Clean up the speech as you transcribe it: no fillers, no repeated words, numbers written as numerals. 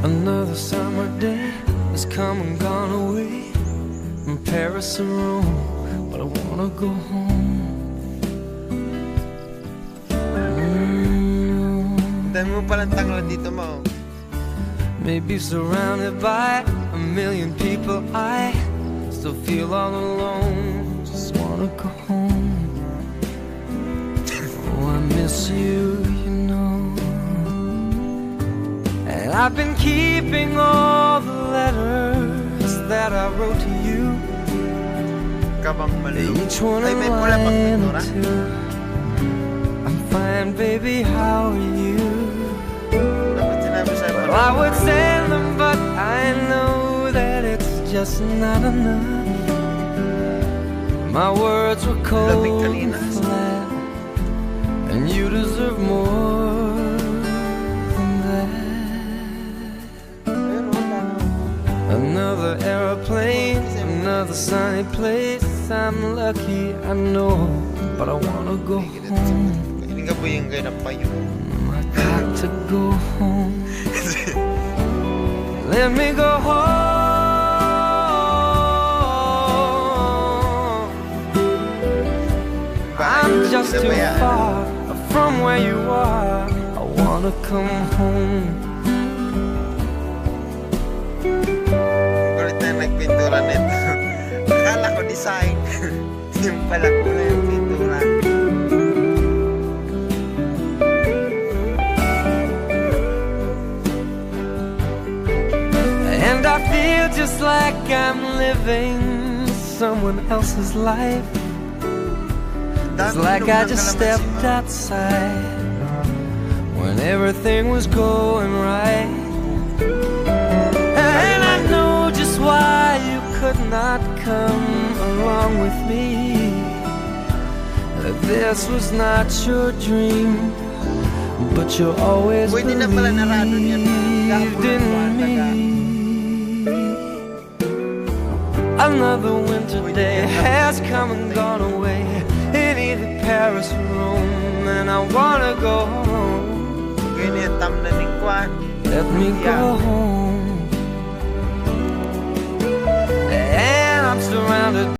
Another summer day has come and gone away from Paris or Rome, but I wanna go home. Dami mo palang tanglad dito, Mo. Maybe surrounded by a million people, I still feel all alone. Just wanna go home. Oh, I miss you, you know. And I've been keeping all the letters that I wrote to you. Kabang malulog. Each one Ay, a may pula pang line or pintura. two. I'm fine, baby, how are you? Dapat sinabi sa'yo Well, I would send them, but I know that it's just not enough. My words were cold and flat, and you deserve more than that. Another airplane, another sunny place. I'm lucky, I know, but I wanna go home. Hindi ka po yung ganap pa yun. I got to go home. Let me go home. I'm just too far from where you are. I wanna come home. Kulit na nagpintura nito. Akala ko design. Yung pala ko na yung pintura. And I feel just like I'm living someone else's life. It's like I just stepped outside when everything was going right. And I know just why you could not come along with me. That this was not your dream, but you always believed in me. Another winter day has come and gone away in either Paris or Rome, and I wanna go home. Let me go home. And I'm surrounded